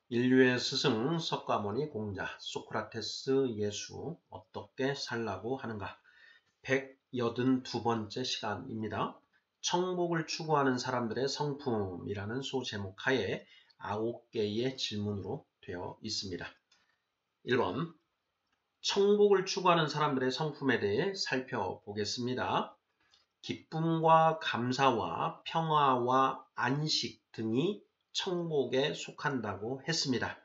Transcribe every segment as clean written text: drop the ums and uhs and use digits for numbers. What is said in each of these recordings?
인류의 스승 석가모니 공자 소크라테스 예수 어떻게 살라고 하는가 182번째 시간입니다. 청복을 추구하는 사람들의 성품이라는 소제목 하에 9개의 질문으로 되어 있습니다. 1번 청복을 추구하는 사람들의 성품에 대해 살펴보겠습니다. 기쁨과 감사와 평화와 안식 등이 청복에 속한다고 했습니다.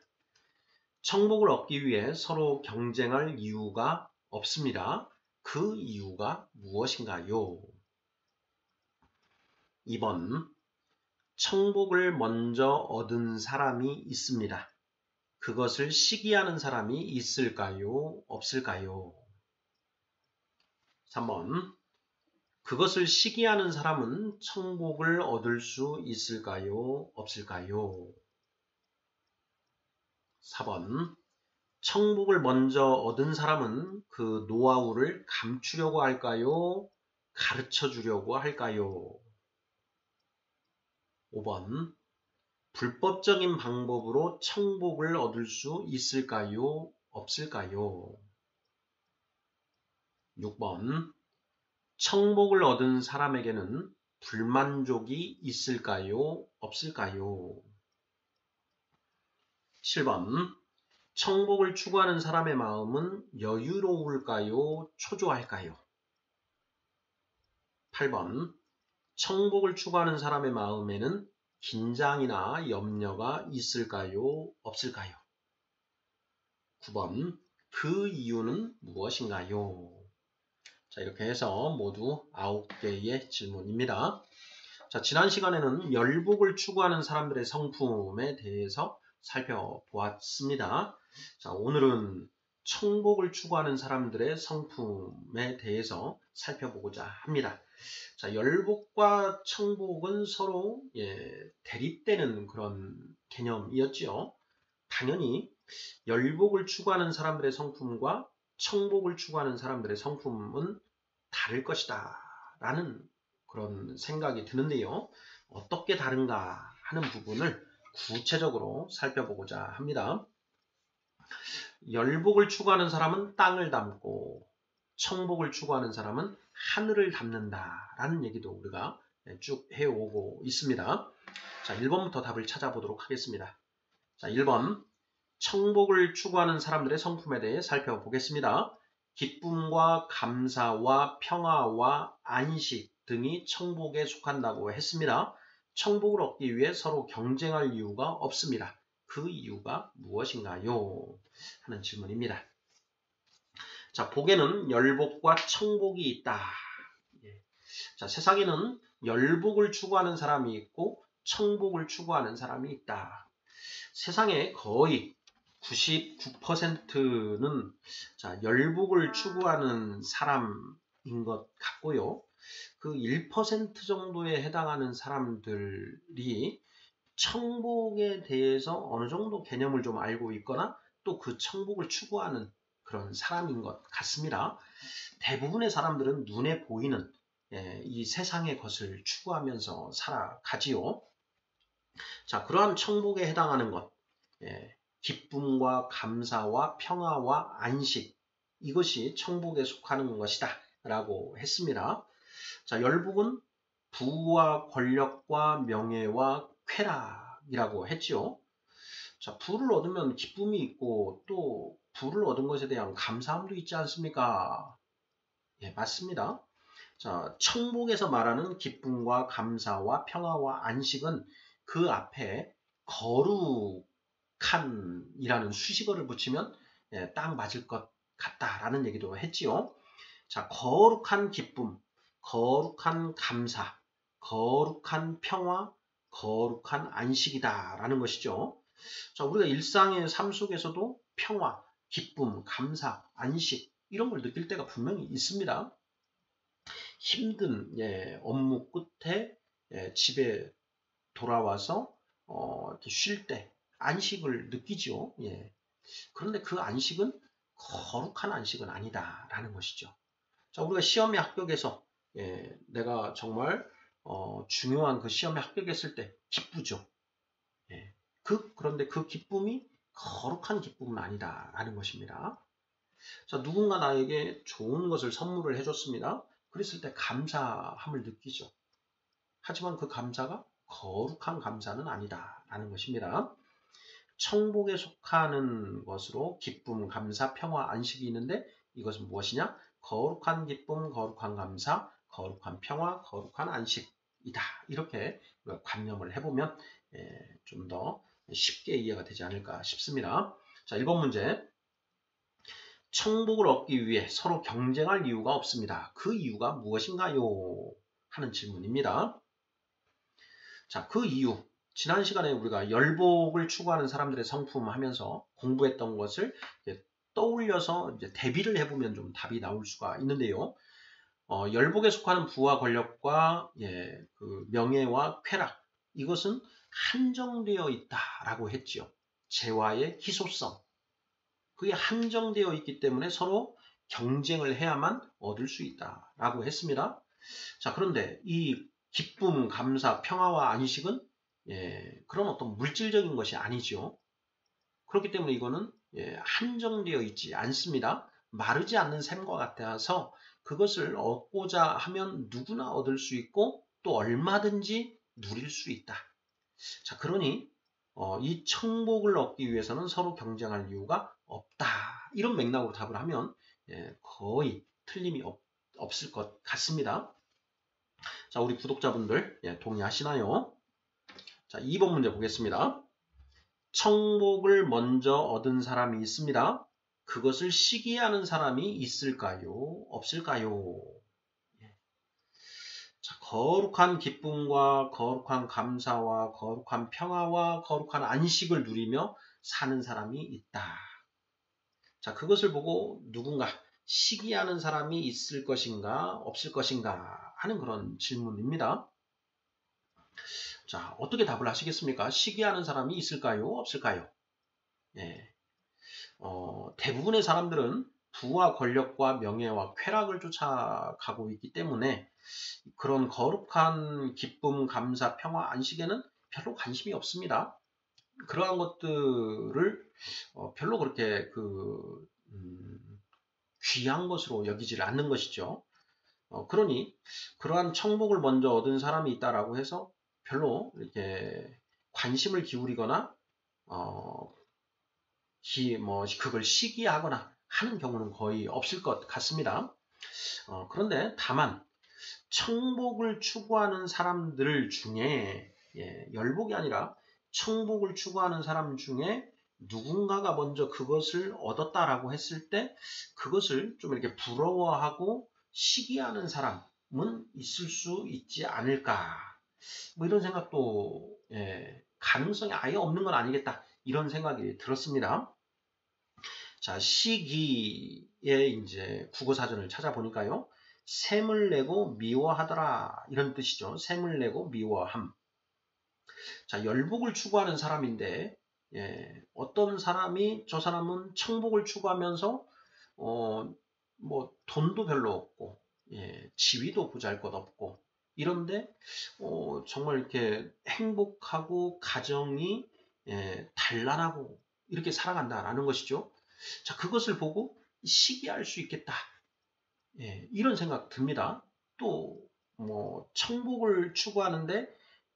청복을 얻기 위해 서로 경쟁할 이유가 없습니다. 그 이유가 무엇인가요? 2번 청복을 먼저 얻은 사람이 있습니다. 그것을 시기하는 사람이 있을까요? 없을까요? 3번 그것을 시기하는 사람은 청복을 얻을 수 있을까요? 없을까요? 4번 청복을 먼저 얻은 사람은 그 노하우를 감추려고 할까요? 가르쳐 주려고 할까요? 5번 불법적인 방법으로 청복을 얻을 수 있을까요? 없을까요? 6번 청복을 얻은 사람에게는 불만족이 있을까요? 없을까요? 7번 청복을 추구하는 사람의 마음은 여유로울까요? 초조할까요? 8번 청복을 추구하는 사람의 마음에는 긴장이나 염려가 있을까요? 없을까요? 9번 그 이유는 무엇인가요? 자, 이렇게 해서 모두 9개의 질문입니다. 자, 지난 시간에는 열복을 추구하는 사람들의 성품에 대해서 살펴보았습니다. 자, 오늘은 청복을 추구하는 사람들의 성품에 대해서 살펴보고자 합니다. 자, 열복과 청복은 서로 대립되는 그런 개념이었지요. 당연히 열복을 추구하는 사람들의 성품과 청복을 추구하는 사람들의 성품은 다를 것이다 라는 그런 생각이 드는데요. 어떻게 다른가 하는 부분을 구체적으로 살펴보고자 합니다. 열복을 추구하는 사람은 땅을 담고 청복을 추구하는 사람은 하늘을 담는다 라는 얘기도 우리가 쭉 해오고 있습니다. 자, 1번부터 답을 찾아보도록 하겠습니다. 자, 1번 청복을 추구하는 사람들의 성품에 대해 살펴보겠습니다. 기쁨과 감사와 평화와 안식 등이 청복에 속한다고 했습니다. 청복을 얻기 위해 서로 경쟁할 이유가 없습니다. 그 이유가 무엇인가요? 하는 질문입니다. 자, 복에는 열복과 청복이 있다. 자, 세상에는 열복을 추구하는 사람이 있고 청복을 추구하는 사람이 있다. 세상에 거의 99%는 자, 열복을 추구하는 사람인 것 같고요. 그 1% 정도에 해당하는 사람들이 청복에 대해서 어느 정도 개념을 좀 알고 있거나 또 그 청복을 추구하는 그런 사람인 것 같습니다. 대부분의 사람들은 눈에 보이는 이 세상의 것을 추구하면서 살아가지요. 자, 그러한 청복에 해당하는 것, 기쁨과 감사와 평화와 안식, 이것이 청복에 속하는 것이다 라고 했습니다. 자, 열복은 부와 권력과 명예와 쾌락이라고 했죠. 자, 부를 얻으면 기쁨이 있고 또 부를 얻은 것에 대한 감사함도 있지 않습니까? 예, 맞습니다. 자, 청복에서 말하는 기쁨과 감사와 평화와 안식은 그 앞에 거룩한이라는 수식어를 붙이면 딱 맞을 것 같다라는 얘기도 했지요. 자, 거룩한 기쁨, 거룩한 감사, 거룩한 평화, 거룩한 안식이다라는 것이죠. 자, 우리가 일상의 삶 속에서도 평화, 기쁨, 감사, 안식 이런 걸 느낄 때가 분명히 있습니다. 힘든 업무 끝에 집에 돌아와서 이렇게 쉴 때 안식을 느끼죠. 그런데 그 안식은 거룩한 안식은 아니다라는 것이죠. 자, 우리가 시험에 합격해서 내가 정말 중요한 그 시험에 합격했을 때 기쁘죠. 그런데 그 기쁨이 거룩한 기쁨은 아니다라는 것입니다. 자, 누군가 나에게 좋은 것을 선물을 해줬습니다. 그랬을 때 감사함을 느끼죠. 하지만 그 감사가 거룩한 감사는 아니다라는 것입니다. 청복에 속하는 것으로 기쁨, 감사, 평화, 안식이 있는데 이것은 무엇이냐? 거룩한 기쁨, 거룩한 감사, 거룩한 평화, 거룩한 안식이다. 이렇게 관념을 해보면 좀 더 쉽게 이해가 되지 않을까 싶습니다. 자, 1번 문제. 청복을 얻기 위해 서로 경쟁할 이유가 없습니다. 그 이유가 무엇인가요? 하는 질문입니다. 자, 그 이유. 지난 시간에 우리가 열복을 추구하는 사람들의 성품 하면서 공부했던 것을 떠올려서 이제 대비를 해보면 좀 답이 나올 수가 있는데요. 열복에 속하는 부와 권력과 그 명예와 쾌락, 이것은 한정되어 있다라고 했지요. 재화의 희소성. 그게 한정되어 있기 때문에 서로 경쟁을 해야만 얻을 수 있다라고 했습니다. 자, 그런데 이 기쁨, 감사, 평화와 안식은 그런 어떤 물질적인 것이 아니죠. 그렇기 때문에 이거는 한정되어 있지 않습니다. 마르지 않는 샘과 같아서 그것을 얻고자 하면 누구나 얻을 수 있고 또 얼마든지 누릴 수 있다. 자, 그러니 이 청복을 얻기 위해서는 서로 경쟁할 이유가 없다. 이런 맥락으로 답을 하면 거의 틀림이 없을 것 같습니다. 자, 우리 구독자분들 동의하시나요? 자, 2번 문제 보겠습니다. 청복을 먼저 얻은 사람이 있습니다. 그것을 시기하는 사람이 있을까요? 없을까요? 자, 거룩한 기쁨과 거룩한 감사와 거룩한 평화와 거룩한 안식을 누리며 사는 사람이 있다. 자, 그것을 보고 누군가 시기하는 사람이 있을 것인가 없을 것인가 하는 그런 질문입니다. 자, 어떻게 답을 하시겠습니까? 시기하는 사람이 있을까요? 없을까요? 대부분의 사람들은 부와 권력과 명예와 쾌락을 쫓아가고 있기 때문에 그런 거룩한 기쁨, 감사, 평화, 안식에는 별로 관심이 없습니다. 그러한 것들을 별로 그렇게 귀한 것으로 여기질 않는 것이죠. 그러니 그러한 청복을 먼저 얻은 사람이 있다라고 해서 별로 이렇게 관심을 기울이거나 그걸 시기하거나 하는 경우는 거의 없을 것 같습니다. 그런데 다만 청복을 추구하는 사람들 중에 열복이 아니라 청복을 추구하는 사람 중에 누군가가 먼저 그것을 얻었다라고 했을 때 그것을 좀 이렇게 부러워하고 시기하는 사람은 있을 수 있지 않을까. 뭐 이런 생각도 가능성이 아예 없는 건 아니겠다. 이런 생각이 들었습니다. 자, 시기에 이제 국어사전을 찾아보니까요. 샘을 내고 미워하더라. 이런 뜻이죠. 샘을 내고 미워함. 자, 열복을 추구하는 사람인데, 어떤 사람이, 저 사람은 청복을 추구하면서, 돈도 별로 없고, 지위도 보잘것없고, 이런데, 정말 이렇게 행복하고, 가정이, 단란하고, 이렇게 살아간다라는 것이죠. 자, 그것을 보고 시기할 수 있겠다. 이런 생각 듭니다. 또, 청복을 추구하는데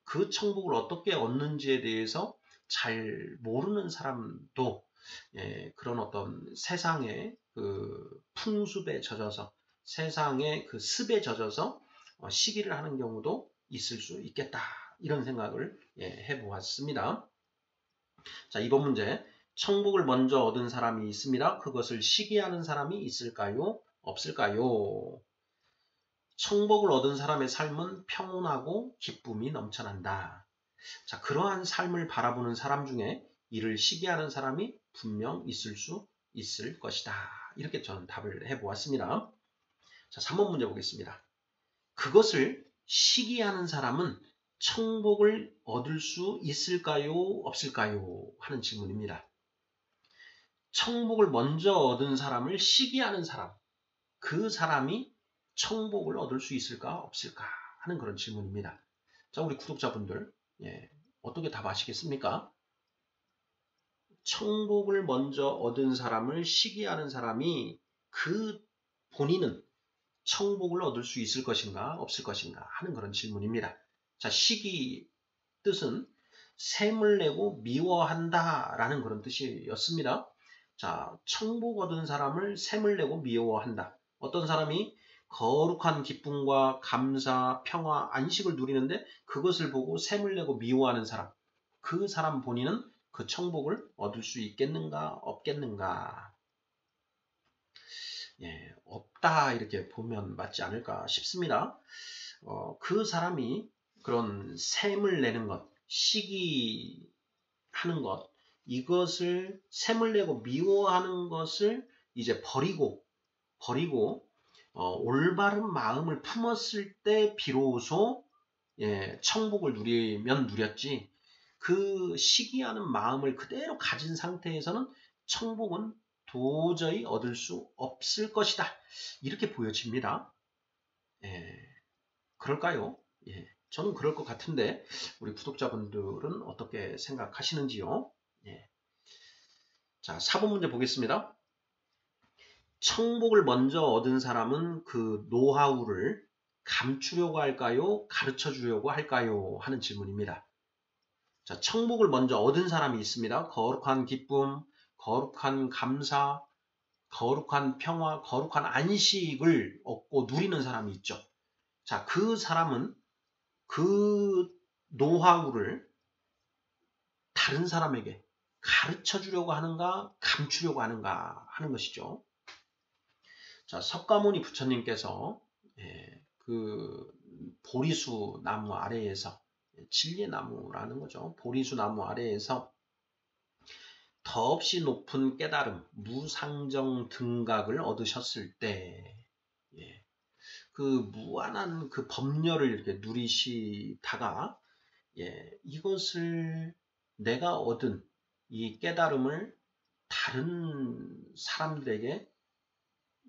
그 청복을 어떻게 얻는지에 대해서 잘 모르는 사람도 그런 어떤 세상의 그 풍습에 젖어서 세상의 그 습에 젖어서 시기를 하는 경우도 있을 수 있겠다. 이런 생각을 해보았습니다. 자, 이번 문제. 청복을 먼저 얻은 사람이 있습니다. 그것을 시기하는 사람이 있을까요? 없을까요? 청복을 얻은 사람의 삶은 평온하고 기쁨이 넘쳐난다. 자, 그러한 삶을 바라보는 사람 중에 이를 시기하는 사람이 분명 있을 수 있을 것이다. 이렇게 저는 답을 해보았습니다. 자, 3번 문제 보겠습니다. 그것을 시기하는 사람은 청복을 얻을 수 있을까요? 없을까요? 하는 질문입니다. 청복을 먼저 얻은 사람을 시기하는 사람, 그 사람이 청복을 얻을 수 있을까 없을까 하는 그런 질문입니다. 자, 우리 구독자분들 어떻게 답하시겠습니까? 청복을 먼저 얻은 사람을 시기하는 사람이 그 본인은 청복을 얻을 수 있을 것인가 없을 것인가 하는 그런 질문입니다. 자, 시기 뜻은 샘을 내고 미워한다 라는 그런 뜻이었습니다. 자, 청복 얻은 사람을 샘을 내고 미워한다. 어떤 사람이 거룩한 기쁨과 감사, 평화, 안식을 누리는데 그것을 보고 샘을 내고 미워하는 사람, 그 사람 본인은 그 청복을 얻을 수 있겠는가 없겠는가. 예, 없다 이렇게 보면 맞지 않을까 싶습니다. 그 사람이 그런 샘을 내는 것, 시기하는 것, 이것을 샘을 내고 미워하는 것을 이제 버리고 올바른 마음을 품었을 때 비로소 청복을 누리면 누렸지, 그 시기하는 마음을 그대로 가진 상태에서는 청복은 도저히 얻을 수 없을 것이다. 이렇게 보여집니다. 그럴까요? 저는 그럴 것 같은데 우리 구독자분들은 어떻게 생각하시는지요? 자, 4번 문제 보겠습니다. 청복을 먼저 얻은 사람은 그 노하우를 감추려고 할까요? 가르쳐 주려고 할까요? 하는 질문입니다. 자, 청복을 먼저 얻은 사람이 있습니다. 거룩한 기쁨, 거룩한 감사, 거룩한 평화, 거룩한 안식을 얻고 누리는 사람이 있죠. 자, 그 사람은 그 노하우를 다른 사람에게 가르쳐 주려고 하는가, 감추려고 하는가 하는 것이죠. 자, 석가모니 부처님께서 그 보리수 나무 아래에서, 진리의 나무라는 거죠. 보리수 나무 아래에서 더없이 높은 깨달음, 무상정 등각을 얻으셨을 때, 그 무한한 그 법렬을 이렇게 누리시다가, 이것을 내가 얻은 이 깨달음을 다른 사람들에게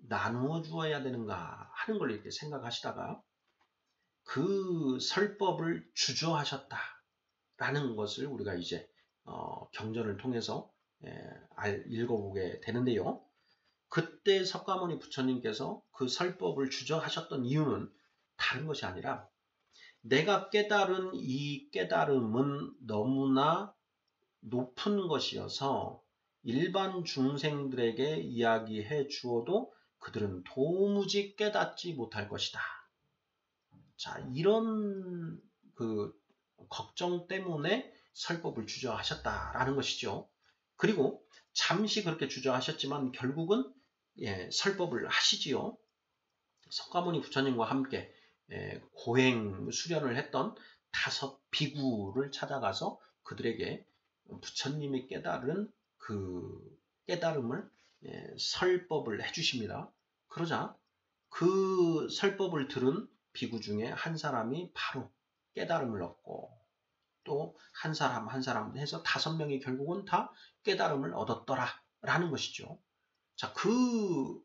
나누어 주어야 되는가 하는 걸 이렇게 생각하시다가 그 설법을 주저하셨다라는 것을 우리가 이제 경전을 통해서 읽어보게 되는데요. 그때 석가모니 부처님께서 그 설법을 주저하셨던 이유는 다른 것이 아니라 내가 깨달은 이 깨달음은 너무나 높은 것이어서 일반 중생들에게 이야기해 주어도 그들은 도무지 깨닫지 못할 것이다. 자, 이런 그 걱정 때문에 설법을 주저하셨다라는 것이죠. 그리고 잠시 그렇게 주저하셨지만 결국은 설법을 하시지요. 석가모니 부처님과 함께 고행 수련을 했던 5 비구를 찾아가서 그들에게 부처님이 깨달은 그 깨달음을 설법을 해주십니다. 그러자 그 설법을 들은 비구 중에 한 사람이 바로 깨달음을 얻고 또 한 사람 한 사람 해서 5명이 결국은 다 깨달음을 얻었더라라는 것이죠. 자, 그러한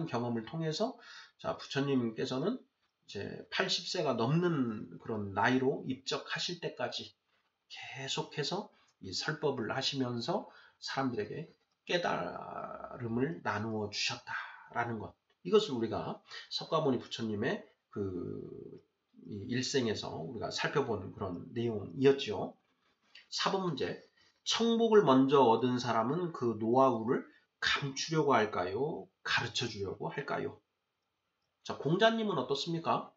경험을 통해서 자, 부처님께서는 이제 80세가 넘는 그런 나이로 입적하실 때까지 계속해서 이 설법을 하시면서 사람들에게 깨달음을 나누어 주셨다라는 것. 이것을 우리가 석가모니 부처님의 그 일생에서 우리가 살펴본 그런 내용이었죠. 4번 문제. 청복을 먼저 얻은 사람은 그 노하우를 감추려고 할까요? 가르쳐 주려고 할까요? 자, 공자님은 어떻습니까?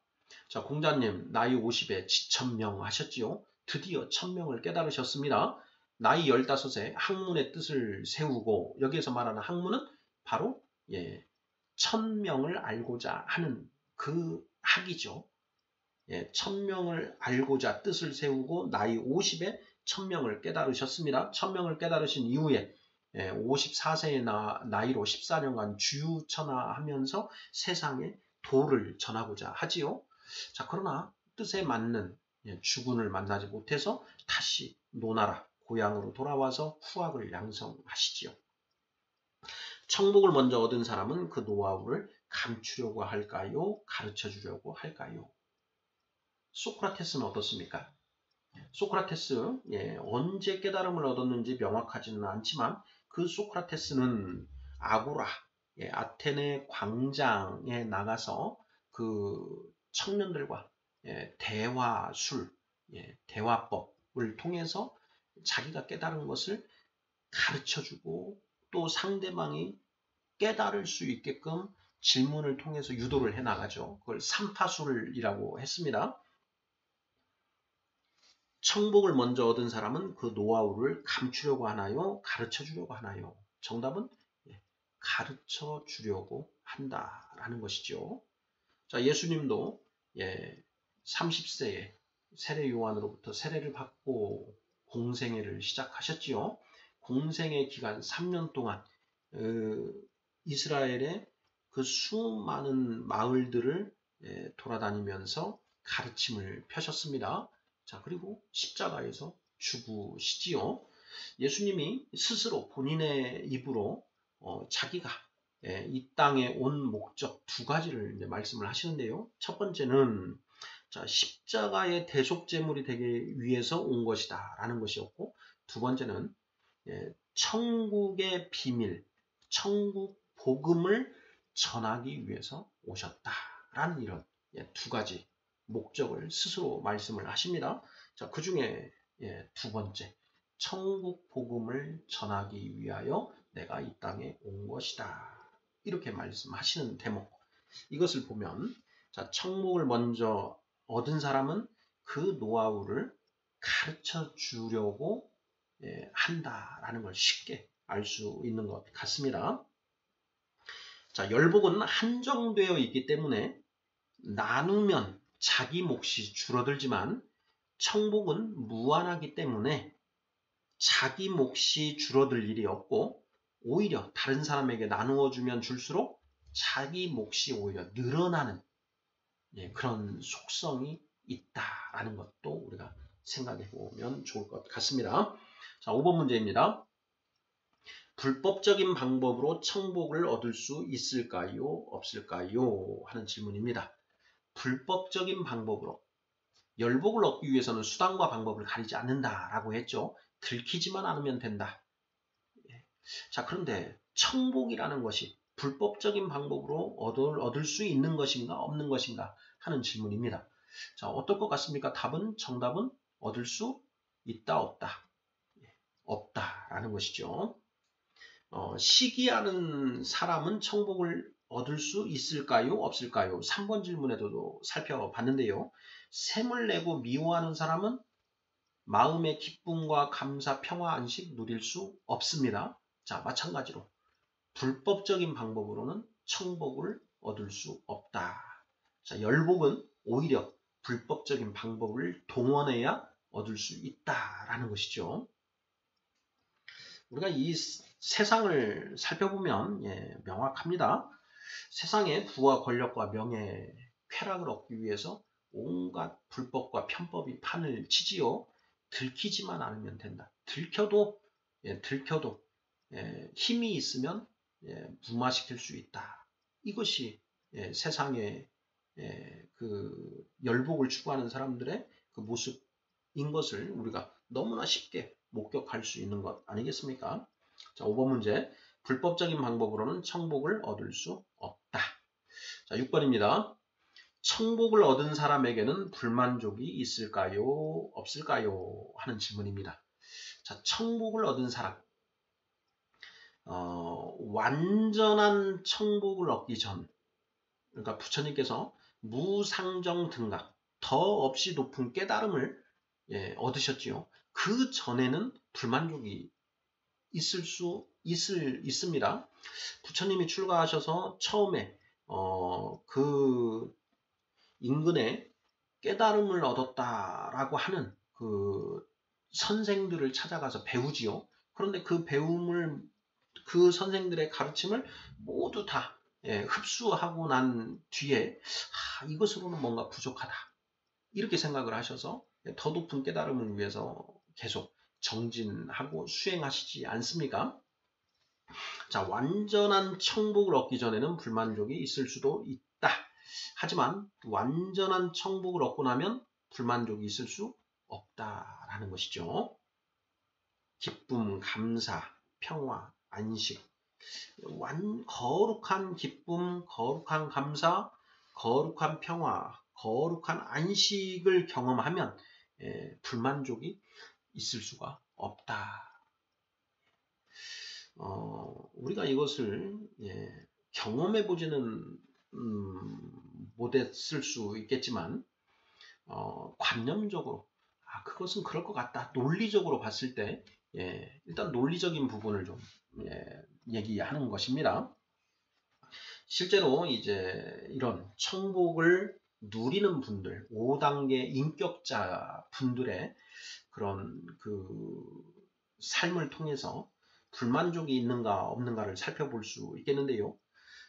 자, 공자님 나이 50에 지천명 하셨지요. 드디어 천명을 깨달으셨습니다. 나이 15에 학문의 뜻을 세우고, 여기에서 말하는 학문은 바로 천명을 알고자 하는 그 학이죠. 천명을 알고자 뜻을 세우고 나이 50에 천명을 깨달으셨습니다. 천명을 깨달으신 이후에 54세의 나이로 14년간 주유천하하면서 세상에 도를 전하고자 하지요. 자, 그러나 뜻에 맞는 주군을 만나지 못해서 다시 노나라 고향으로 돌아와서 후학을 양성하시지요. 청복을 먼저 얻은 사람은 그 노하우를 감추려고 할까요? 가르쳐 주려고 할까요? 소크라테스는 어떻습니까? 소크라테스 언제 깨달음을 얻었는지 명확하지는 않지만 그 소크라테스는 아고라 아테네 광장에 나가서 그 청년들과 대화술 대화법을 통해서 자기가 깨달은 것을 가르쳐주고 또 상대방이 깨달을 수 있게끔 질문을 통해서 유도를 해나가죠. 그걸 삼파술이라고 했습니다. 청복을 먼저 얻은 사람은 그 노하우를 감추려고 하나요? 가르쳐 주려고 하나요? 정답은 가르쳐 주려고 한다라는 것이죠. 자, 예수님도 30세에 세례 요한으로부터 세례를 받고 공생애를 시작하셨지요. 공생애 기간 3년 동안 이스라엘의 그 수많은 마을들을 돌아다니면서 가르침을 펴셨습니다. 자, 그리고 십자가에서 죽으시지요. 예수님이 스스로 본인의 입으로 자기가 이 땅에 온 목적 두 가지를 이제 말씀을 하시는데요. 첫 번째는 자, 십자가의 대속제물이 되기 위해서 온 것이다 라는 것이었고, 두 번째는 천국의 비밀, 천국 복음을 전하기 위해서 오셨다라는 이런 두 가지 목적을 스스로 말씀을 하십니다. 자, 그 중에 두 번째, 천국 복음을 전하기 위하여 내가 이 땅에 온 것이다. 이렇게 말씀하시는 대목. 이것을 보면 자, 천국을 먼저 얻은 사람은 그 노하우를 가르쳐 주려고 한다라는 걸 쉽게 알 수 있는 것 같습니다. 자, 열복은 한정되어 있기 때문에 나누면 자기 몫이 줄어들지만 청복은 무한하기 때문에 자기 몫이 줄어들 일이 없고 오히려 다른 사람에게 나누어 주면 줄수록 자기 몫이 오히려 늘어나는 그런 속성이 있다라는 것도 우리가 생각해 보면 좋을 것 같습니다. 자, 5번 문제입니다. 불법적인 방법으로 청복을 얻을 수 있을까요? 없을까요? 하는 질문입니다. 불법적인 방법으로 열복을 얻기 위해서는 수단과 방법을 가리지 않는다라고 했죠. 들키지만 않으면 된다. 자, 그런데 청복이라는 것이 불법적인 방법으로 얻을 수 있는 것인가 없는 것인가 하는 질문입니다. 자, 어떨 것 같습니까? 정답은 얻을 수 있다 없다. 없다라는 것이죠. 시기하는 사람은 청복을 얻을 수 있을까요? 없을까요? 3번 질문에도 살펴봤는데요. 셈을 내고 미워하는 사람은 마음의 기쁨과 감사, 평화, 안식 누릴 수 없습니다. 자, 마찬가지로 불법적인 방법으로는 청복을 얻을 수 없다. 자, 열복은 오히려 불법적인 방법을 동원해야 얻을 수 있다라는 것이죠. 우리가 이 세상을 살펴보면 명확합니다. 세상에 부와 권력과 명예, 쾌락을 얻기 위해서 온갖 불법과 편법이 판을 치지요. 들키지만 않으면 된다. 들켜도 힘이 있으면 무마시킬 수 있다. 이것이 세상의 그 열복을 추구하는 사람들의 그 모습인 것을 우리가 너무나 쉽게 목격할 수 있는 것 아니겠습니까? 자, 5번 문제. 불법적인 방법으로는 청복을 얻을 수 없다. 자, 6번입니다. 청복을 얻은 사람에게는 불만족이 있을까요? 없을까요? 하는 질문입니다. 자, 청복을 얻은 사람. 완전한 청복을 얻기 전, 그러니까 부처님께서 무상정 등각, 더 없이 높은 깨달음을 얻으셨지요. 그 전에는 불만족이 있습니다. 부처님이 출가하셔서 처음에 그 인근에 깨달음을 얻었다라고 하는 그 선생들을 찾아가서 배우지요. 그런데 그 선생들의 가르침을 모두 다 흡수하고 난 뒤에 이것으로는 뭔가 부족하다. 이렇게 생각을 하셔서 더 높은 깨달음을 위해서 계속 정진하고 수행하시지 않습니까? 자, 완전한 청복을 얻기 전에는 불만족이 있을 수도 있다. 하지만 완전한 청복을 얻고 나면 불만족이 있을 수 없다라는 것이죠. 기쁨, 감사, 평화, 안식, 거룩한 기쁨, 거룩한 감사, 거룩한 평화, 거룩한 안식을 경험하면 불만족이 있을 수가 없다. 우리가 이것을 경험해 보지는 못했을 수 있겠지만 관념적으로 그것은 그럴 것 같다. 논리적으로 봤을 때 일단 논리적인 부분을 좀 얘기하는 것입니다. 실제로 이제 이런 천국을 누리는 분들, 5단계 인격자 분들의 그런 그 삶을 통해서 불만족이 있는가 없는가를 살펴볼 수 있겠는데요.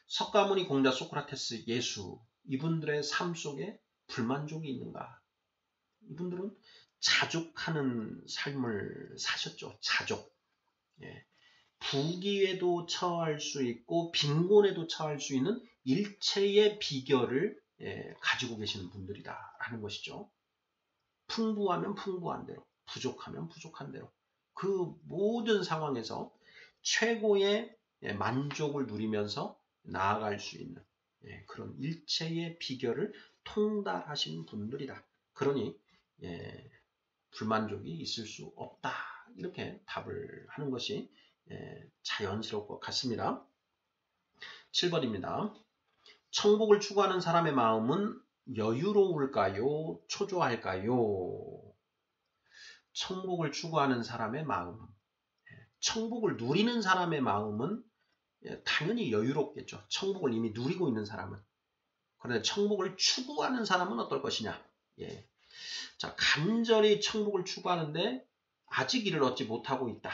석가모니, 공자, 소크라테스, 예수 이분들의 삶 속에 불만족이 있는가? 이분들은 자족하는 삶을 사셨죠. 자족. 부귀에도 처할 수 있고 빈곤에도 처할 수 있는 일체의 비결을 가지고 계시는 분들이다라는 것이죠. 풍부하면 풍부한 대로, 부족하면 부족한 대로 그 모든 상황에서 최고의 만족을 누리면서 나아갈 수 있는 그런 일체의 비결을 통달하신 분들이다. 그러니 불만족이 있을 수 없다. 이렇게 답을 하는 것이 자연스러울 것 같습니다. 7번입니다. 천국을 추구하는 사람의 마음은 여유로울까요? 초조할까요? 천국을 추구하는 사람의 마음, 천국을 누리는 사람의 마음은 당연히 여유롭겠죠. 천국을 이미 누리고 있는 사람은. 그런데 천국을 추구하는 사람은 어떨 것이냐? 자, 간절히 천국을 추구하는데 아직 이를 얻지 못하고 있다.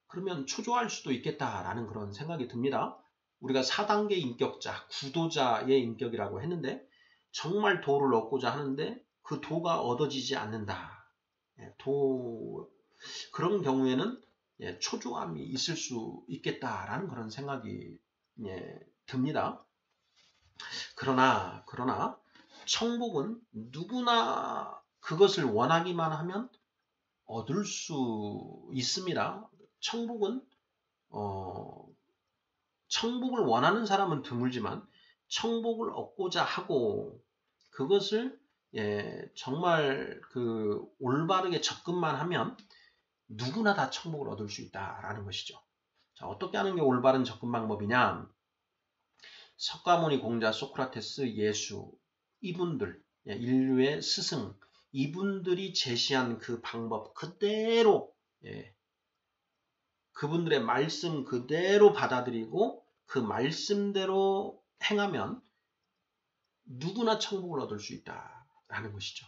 그러면 초조할 수도 있겠다라는 그런 생각이 듭니다. 우리가 4단계 인격자, 구도자의 인격이라고 했는데 정말 도를 얻고자 하는데 그 도가 얻어지지 않는다. 그런 경우에는 초조함이 있을 수 있겠다라는 그런 생각이 듭니다. 그러나 천국은 누구나 그것을 원하기만 하면 얻을 수 있습니다. 천국을 원하는 사람은 드물지만 천국을 얻고자 하고 그것을 정말 그 올바르게 접근만 하면 누구나 다 천국을 얻을 수 있다라는 것이죠. 자, 어떻게 하는 게 올바른 접근 방법이냐? 석가모니, 공자, 소크라테스, 예수 이분들, 인류의 스승 이분들이 제시한 그 방법 그대로 그분들의 말씀 그대로 받아들이고 그 말씀대로 행하면 누구나 천국을 얻을 수 있다라는 것이죠.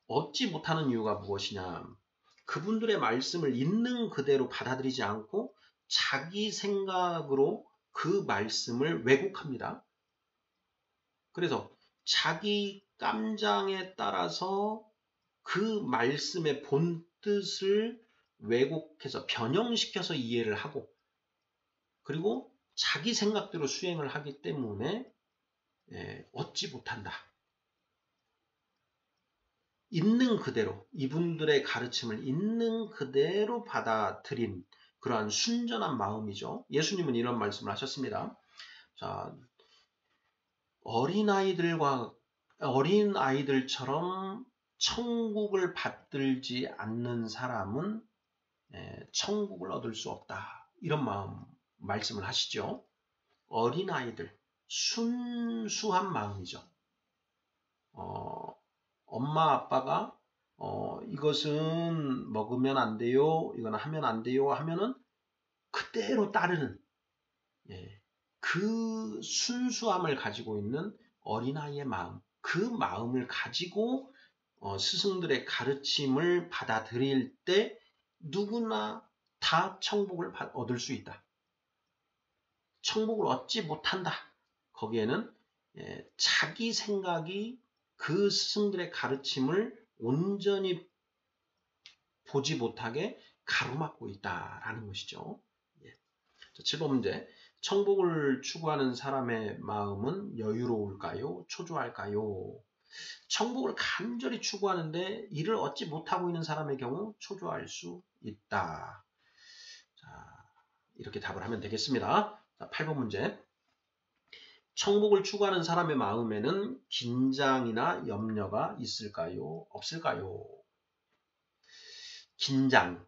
얻지 못하는 이유가 무엇이냐? 그분들의 말씀을 있는 그대로 받아들이지 않고 자기 생각으로 그 말씀을 왜곡합니다. 그래서 자기 깜장에 따라서 그 말씀의 본뜻을 왜곡해서 변형시켜서 이해를 하고 그리고 자기 생각대로 수행을 하기 때문에 얻지 못한다. 있는 그대로 이분들의 가르침을 있는 그대로 받아들인 그러한 순전한 마음이죠. 예수님은 이런 말씀을 하셨습니다. 자, 어린아이들처럼 천국을 받들지 않는 사람은 천국을 얻을 수 없다. 이런 말씀을 하시죠. 어린아이들, 순수한 마음이죠. 엄마 아빠가 이것은 먹으면 안 돼요, 이건 하면 안 돼요 하면은 그대로 따르는 그 순수함을 가지고 있는 어린아이의 마음, 그 마음을 가지고 스승들의 가르침을 받아들일 때 누구나 다 천국을 얻을 수 있다. 천국을 얻지 못한다. 거기에는 자기 생각이 그 스승들의 가르침을 온전히 보지 못하게 가로막고 있다라는 것이죠. 7번 문제. 천국을 추구하는 사람의 마음은 여유로울까요? 초조할까요? 청복을 간절히 추구하는데 이를 얻지 못하고 있는 사람의 경우 초조할 수 있다. 자, 이렇게 답을 하면 되겠습니다. 자, 8번 문제. 청복을 추구하는 사람의 마음에는 긴장이나 염려가 있을까요? 없을까요? 긴장.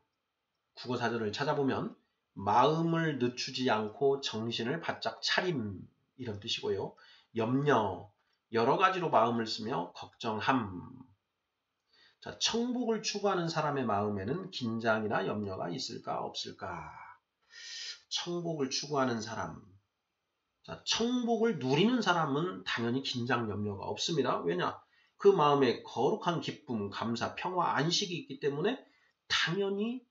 국어사전을 찾아보면 마음을 늦추지 않고 정신을 바짝 차림 이런 뜻이고요. 염려. 여러 가지로 마음을 쓰며 걱정함. 자, 청복을 추구하는 사람의 마음에는 긴장이나 염려가 있을까 없을까? 청복을 추구하는 사람. 자, 청복을 누리는 사람은 당연히 긴장, 염려가 없습니다. 왜냐? 그 마음에 거룩한 기쁨, 감사, 평화, 안식이 있기 때문에 당연히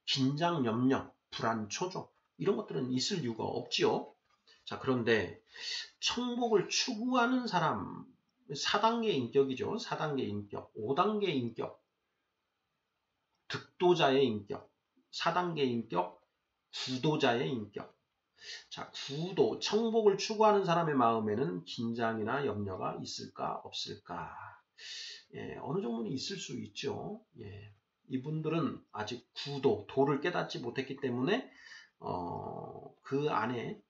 긴장, 염려, 불안, 초조 이런 것들은 있을 이유가 없지요. 자, 그런데 청복을 추구하는 사람 4단계 인격이죠. 4단계 인격, 5단계 인격, 득도자의 인격, 4단계 인격, 구도자의 인격. 자, 구도, 청복을 추구하는 사람의 마음에는 긴장이나 염려가 있을까 없을까? 어느 정도는 있을 수 있죠. 이분들은 아직 구도, 도를 깨닫지 못했기 때문에 그 안에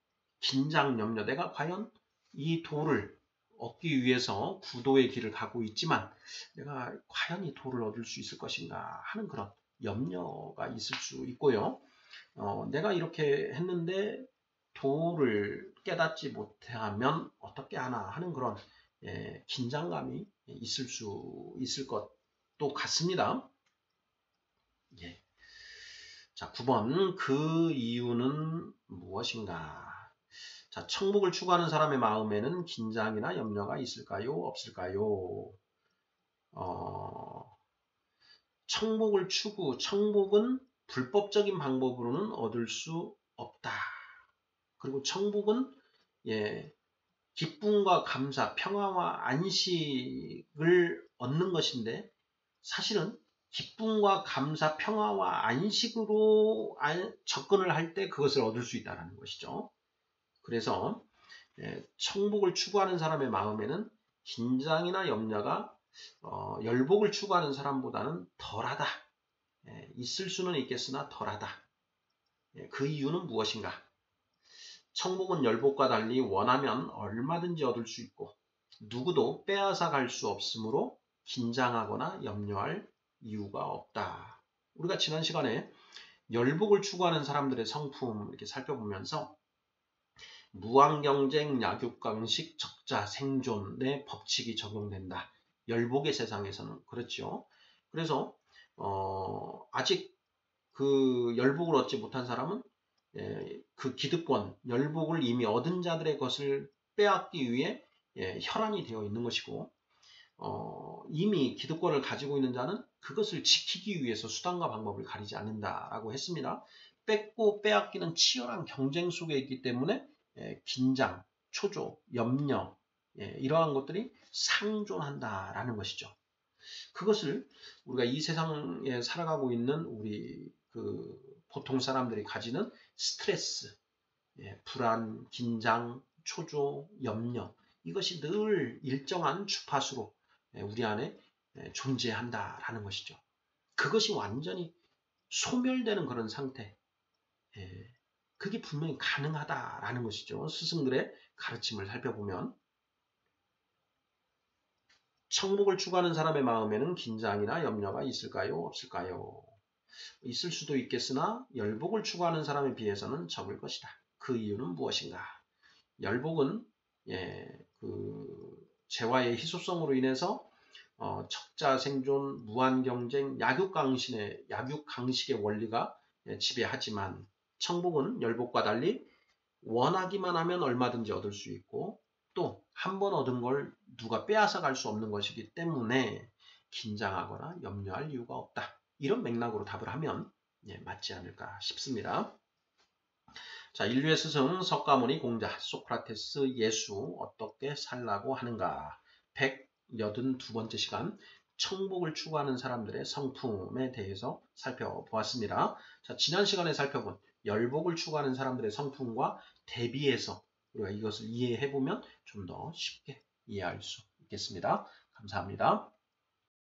긴장, 염려, 내가 과연 이 도를 얻기 위해서 구도의 길을 가고 있지만 내가 과연 이 도를 얻을 수 있을 것인가 하는 그런 염려가 있을 수 있고요. 내가 이렇게 했는데 도를 깨닫지 못하면 어떻게 하나 하는 그런 긴장감이 있을 수 있을 것도 같습니다. 자, 9번 그 이유는 무엇인가? 자, 청복을 추구하는 사람의 마음에는 긴장이나 염려가 있을까요? 없을까요? 청복은 불법적인 방법으로는 얻을 수 없다. 그리고 청복은 기쁨과 감사, 평화와 안식을 얻는 것인데 사실은 기쁨과 감사, 평화와 안식으로 접근을 할 때 그것을 얻을 수 있다는 것이죠. 그래서 청복을 추구하는 사람의 마음에는 긴장이나 염려가 열복을 추구하는 사람보다는 덜하다. 있을 수는 있겠으나 덜하다. 그 이유는 무엇인가? 청복은 열복과 달리 원하면 얼마든지 얻을 수 있고 누구도 빼앗아 갈 수 없으므로 긴장하거나 염려할 이유가 없다. 우리가 지난 시간에 열복을 추구하는 사람들의 성품 이렇게 살펴보면서 무한경쟁, 약육강식, 적자, 생존의 법칙이 적용된다. 열복의 세상에서는 그렇죠. 그래서 아직 그 열복을 얻지 못한 사람은 그 기득권, 열복을 이미 얻은 자들의 것을 빼앗기 위해 혈안이 되어 있는 것이고 이미 기득권을 가지고 있는 자는 그것을 지키기 위해서 수단과 방법을 가리지 않는다라고 했습니다. 뺏고 빼앗기는 치열한 경쟁 속에 있기 때문에 긴장, 초조, 염려 이러한 것들이 상존한다라는 것이죠. 그것을 우리가 이 세상에 살아가고 있는 우리 그 보통 사람들이 가지는 스트레스, 불안, 긴장, 초조, 염려 이것이 늘 일정한 주파수로 우리 안에 존재한다라는 것이죠. 그것이 완전히 소멸되는 그런 상태, 그게 분명히 가능하다라는 것이죠. 스승들의 가르침을 살펴보면 청복을 추구하는 사람의 마음에는 긴장이나 염려가 있을까요? 없을까요? 있을 수도 있겠으나 열복을 추구하는 사람에 비해서는 적을 것이다. 그 이유는 무엇인가? 열복은 그 재화의 희소성으로 인해서 적자 생존, 무한경쟁, 약육강식의 원리가 지배하지만 청복은 열복과 달리 원하기만 하면 얼마든지 얻을 수 있고 또 한 번 얻은 걸 누가 빼앗아 갈 수 없는 것이기 때문에 긴장하거나 염려할 이유가 없다. 이런 맥락으로 답을 하면 맞지 않을까 싶습니다. 자, 인류의 스승 석가모니 공자 소크라테스 예수 어떻게 살라고 하는가? 182번째 시간 청복을 추구하는 사람들의 성품에 대해서 살펴보았습니다. 자, 지난 시간에 살펴본 열복을 추구하는 사람들의 성품과 대비해서 우리가 이것을 이해해보면 좀 더 쉽게 이해할 수 뵙겠습니다. 감사합니다.